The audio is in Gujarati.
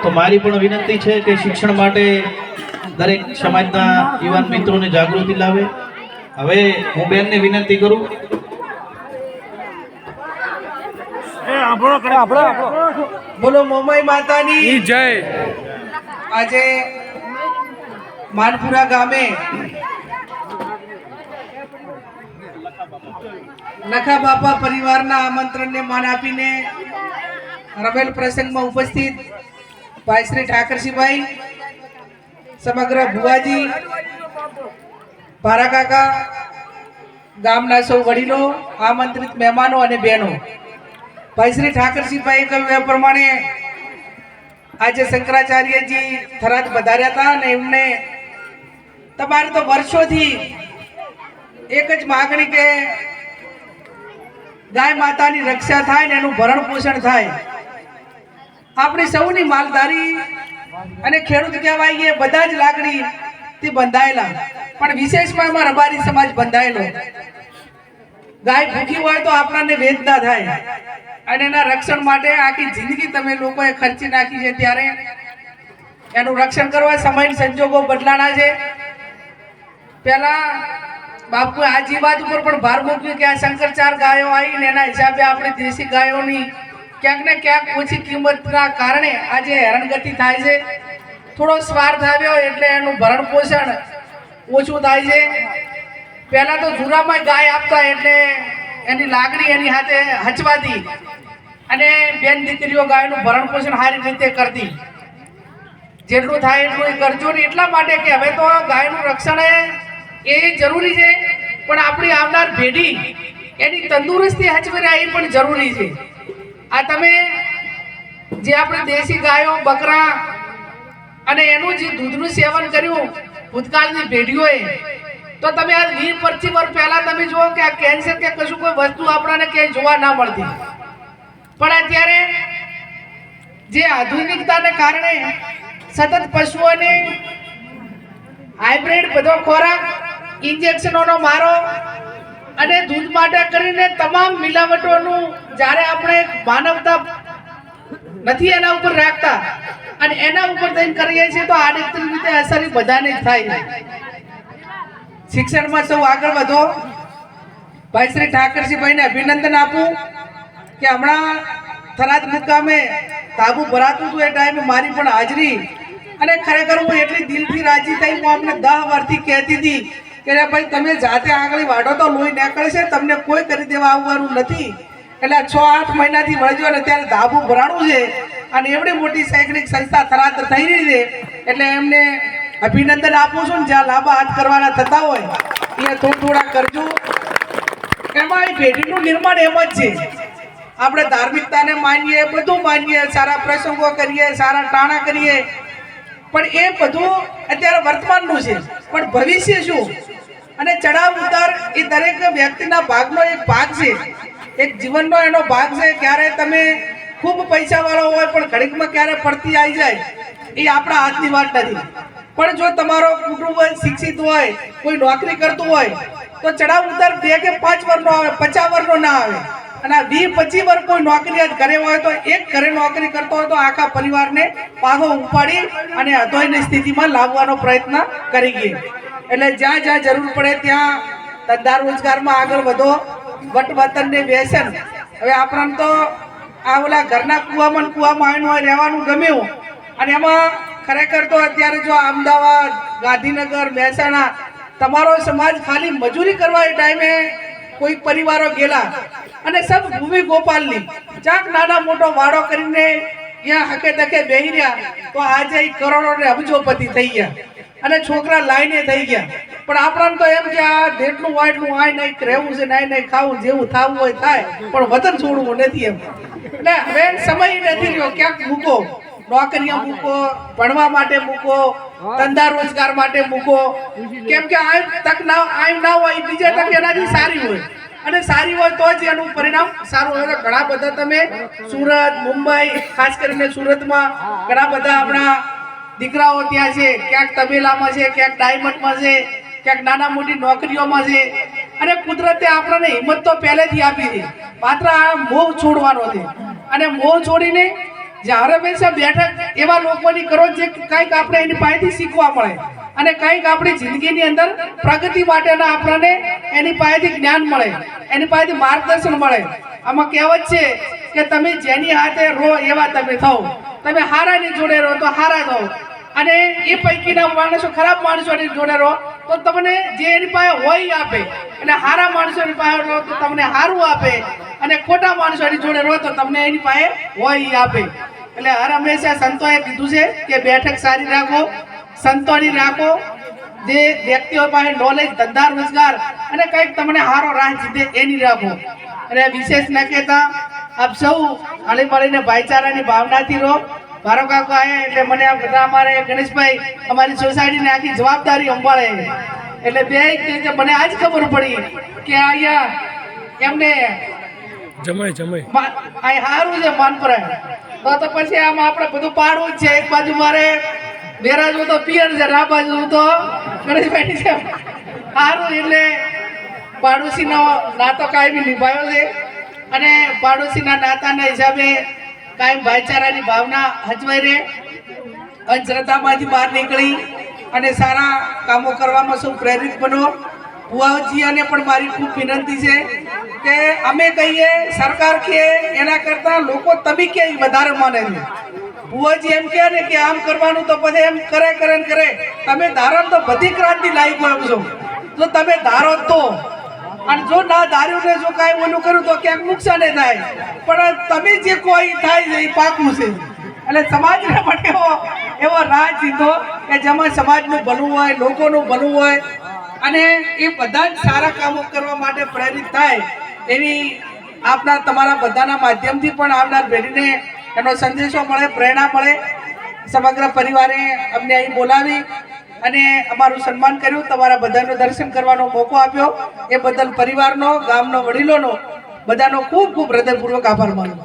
તો મારી પણ વિનંતી છે કે શિક્ષણ માટે દરેક સમાજના યુવાન મિત્રોને જાગૃતિ લાવે. હવે હું બેનને વિનંતી કરું. બોલો મોમાઈ માતાની જય. આજે માનપુરા ગામે નખા બાપા પરિવારના આમંત્રણને માન આપીને રમેલ પ્રસંગમાં ઉપસ્થિત ભાઈ શ્રી ઠાકરસિંહભાઈ, સમગ્ર ભુવાજી, ભારા કાકા, ગામના સૌ વડીલો, આમંત્રિત મહેમાનો અને બહેનો, ભાઈ શ્રી ઠાકરસિંહભાઈ કહ્યું એ પ્રમાણે આજે શંકરાચાર્યજી થરાદ પધાર્યા હતા અને એમને તમારે તો વર્ષોથી એક જ માગણી કે ગાય માતાની રક્ષા થાય ને એનું ભરણ પોષણ થાય. આપણી સૌની માલધારી અને ખેડૂત કહેવાય એ બધા જ લાગણીથી બંધાયેલા, પણ વિશેષમાં એમાં રબારી સમાજ બંધાયેલો. ગાય ભૂખી હોય તો આપણને વેદ ના થાય અને એના રક્ષણ માટે આખી જિંદગી તમે લોકોએ ખર્ચી નાખી છે, ત્યારે એનું રક્ષણ કરવા સમય સંજોગો બદલાણા છે. પહેલા બાપુએ આ જ વાત ઉપર પણ ભાર મૂક્યો કે આ શંકરચાર ગાયો આવી ને એના હિસાબે આપણી દેશી ગાયોની ક્યાંક ને ક્યાંક ઓછી કિંમતના કારણે આજે હેરાનગતિ થાય છે. થોડો સ્વાર્થ આવ્યો એટલે એનું ભરણ પોષણ ઓછું થાય છે. પહેલા તો જુરામાં ગાય આપતા એટલે એની લાગણી એની સાથે હચવાતી અને બેન દીકરીઓ ગાયનું ભરણ પોષણ સારી રીતે કરતી. જેટલું થાય એટલું એ કરજો ને, એટલા માટે કે હવે તો ગાયનું રક્ષણ એ જરૂરી છે, પણ આપણી આવનાર પેઢી એની તંદુરસ્તી હચવી રહે એ પણ જરૂરી છે. આ તમે જે આપણે દેશી ગાયો, બકરા અને એનું જે દૂધનું સેવન કર્યું ભૂતકાળની પેઢીઓએ, તો તમે આ 20-25 વર્ષ પહેલા તમે જુઓ કે આ કેન્સર કે કશું કોઈ વસ્તુ આપણને ક્યાંય જોવા ના મળતી, પણ અત્યારે જે આધુનિકતાને કારણે સતત પશુઓને હાઇબ્રિડ બધો ખોરાક, ઇન્જેક્શનોનો મારો અને દૂધ માટે કરીને તમામ મિલાવટોનું જ્યારે આપણે માનવતા નથી એના ઉપર રાખતા અને એના ઉપર થઈને કરીએ છીએ તો આડકતરી રીતે અસર બધાને જ થાય. શિક્ષણમાં સૌ આગળ વધો. ભાઈ શ્રી ઠાકરસિંહભાઈને અભિનંદન આપું કે હમણાં થરાદ મુકામે તાબુ ભરાતું હતું એ ટાઈમે મારી પણ હાજરી, અને ખરેખર હું એટલી દિલથી રાજી થઈ. હું અમને 10 વર્ષથી કહેતી હતી કે ભાઈ તમે જાતે આગળ વાઢો તો લોહી નીકળશે, તમને કોઈ કરી દેવા આવવાનું નથી. એટલે 6-8 મહિનાથી વળજો અને ત્યારે ધાબુ ભરાણું છે અને એવડી મોટી શૈક્ષણિક સંસ્થા થરાદ થઈ રહી છે, એટલે એમને અભિનંદન આપું છું. જ્યાં લાંબા હાથ કરવાના થતા હોય એ થોડા કરજો. એમાં એ પેઢીનું નિર્માણ એમ જ છે. આપણે ધાર્મિકતાને માનીએ, બધું માનીએ, સારા પ્રસંગો કરીએ, સારા ટાણા કરીએ, પણ એ બધું અત્યારે વર્તમાનનું છે, પણ ભવિષ્ય શું અને ચડાવ ઉતાર એ દરેક વ્યક્તિના ભાગનો એક ભાગ છે, એક જીવનનો એનો ભાગ છે. ક્યારે તમે ખૂબ પૈસાવાળો હોય પણ ઘડીકમાં ક્યારે પડતી આવી જાય એ આપણા હાથની વાત નથી. પણ જો તમારો કુટુંબ શિક્ષિત હોય, કોઈ નોકરી કરતું હોય, તો ચડાવ ઉતાર 2 કે 5 વર્ષનો આવે, 50 વર્ષનો ના આવે. અને 20-25 વર્ષ કોઈ નોકરી ઘરે હોય તો એક ઘરે નોકરી કરતો હોય તો આખા પરિવારને પાછો ઉપાડી અને અધોયની સ્થિતિમાં લાવવાનો પ્રયત્ન કરીએ. એટલે જ્યાં જ્યાં જરૂર પડે ત્યાં ધંધા રોજગારમાં આગળ વધો. વટવતનને વ્યસન, હવે આપણને તો આ ઓલા ઘરના કૂવામાં આવીને રહેવાનું ગમ્યું, અને એમાં ખરેખર તો અત્યારે જો અમદાવાદ, ગાંધીનગર, મહેસાણા તમારો સમાજ ખાલી મજૂરી કરવા એ ટાઈમે કોઈ પરિવારો ગયેલા અને સબ ભૂમિ ગોપાલની ચાક નાના મોટો વાડો કરીને ત્યાં હકે તકે બેહી રહ્યા, તો આજે કરોડો ને અબજોપતિ થઈ ગયા અને છોકરા લાઈને થઈ ગયા. પણ આપણને તો એમ કે આ જેટલું હોય એટલું આય નહીં રહેવું છે, નાય નહીં ખાવું, જેવું થવું હોય થાય, પણ વતન છોડવું નથી એમ. એટલે હવે સમય નથી રહ્યો. ક્યાંક મૂકો, નોકરીઓ મૂકો, ભણવા માટે મૂકો, ધંધા રોજગાર માટે મૂકો, કેમ કે આ તક ના હોય બીજા તક એનાથી સારી હોય, અને સારી હોય તો જ એનું પરિણામ સારું હોય. ઘણા બધા તમે સુરત, મુંબઈ, ખાસ કરીને સુરતમાં ઘણા બધા આપણા દીકરાઓ ત્યાં છે, ક્યાંક તબેલામાં છે, ક્યાંક ડાયમંડમાં છે, ક્યાંક નાના મોટી નોકરીઓમાં છે. અને કુદરતે આપણને હિંમત તો પહેલેથી આપી હતી, માત્ર આ મોહ છોડવાનો છે. અને મોહ છોડીને જ્યારે હંમેશા બેઠક એવા લોકોની કરો જે કંઈક આપણે એની પાસેથી શીખવા મળે અને કંઈક આપણી જિંદગીની અંદર પ્રગતિ માટેના આપણને એની પાસેથી જ્ઞાન મળે, એની પાસેથી માર્ગદર્શન મળે. આમાં કહેવત છે કે તમે જેની હાથે રહો એવા તમે થાઓ, તમે હારાની જોડે રહો તો હારા થાઓ, અને એ પૈકીના માણસો ખરાબ માણસોની જોડે રહો તો તમને જે એની પાસે હોય એ આપે, એટલે હારા માણસોની પાસે રહો તો તમને સારું આપે, અને ખોટા માણસોની જોડે રહો તો તમને એની પાસે હોય એ આપે. એટલે હર હંમેશા સંતોએ કીધું છે કે બેઠક સારી રાખો, સંતોની રાખો, જે વ્યક્તિઓ પાસે નોલેજ, ધંધા, રોજગાર અને કંઈક તમને સારો રાહ જીતે એની રાખો. અને વિશેષ ન કહેતા આપ સૌ હળી મળીને ભાઈચારાની ભાવનાથી રહો. મારો કાકો આવ્યા એટલે મને આ બધા અમારે ગણેશભાઈ અમારી સોસાયટીની આખી જવાબદારી સંભાળે, એટલે બે મને આજ ખબર પડી કે અહીંયા એમને જમાય સારું છે માનપરા, તો પછી આમાં આપણે બધું પાડવું જ છે. એક બાજુ મારે બેરાજવું તો પિયર છે, આ બાજુ તો ગણેશભાઈ છે સારું, એટલે પાડોશીનો નાતો કાયમી નિભાવ્યો છે, અને પાડોશીના નાતાના હિસાબે કાયમ ભાઈચારાની ભાવના હચવાઈ રહે, અંધશ્રદ્ધામાંથી બહાર નીકળી અને સારા કામો કરવામાં સૌ પ્રેરિત બનો. ભુવાજીને પણ મારી ખૂબ વિનંતી છે કે અમે કહીએ, સરકાર કહે એના કરતાં લોકો તમે કે વધારે માને છે. ભુવાજી એમ કહે ને કે આમ કરવાનું તો પછી એમ કરે, તમે ધારો તો બધી ક્રાંતિ લાવી ગયો એમ છો, જો તમે ધારો તો, અને જો ના ધાર્યું ને જો કાંઈ ઓલું કર્યું તો ક્યાંક નુકસાન થાય, પણ તમે જે કોઈ થાય છે એ પાકું છે. એટલે સમાજને પણ એવો રાહ જીધો કે જેમાં સમાજનું ભલું હોય, લોકોનું ભલું હોય, અને એ બધા જ સારા કામો કરવા માટે પ્રેરિત થાય એવી આપના તમારા બધાના માધ્યમથી પણ આવનાર પેઢીને એનો સંદેશો મળે, પ્રેરણા મળે. સમગ્ર પરિવારે અમને અહીં બોલાવી અને અમારું સન્માન કર્યું, તમારા બધાનું દર્શન કરવાનો મોકો આપ્યો, એ બદલ પરિવારનો, ગામનો, વડીલોનો બધાનો ખૂબ ખૂબ હૃદયપૂર્વક આભાર માનું.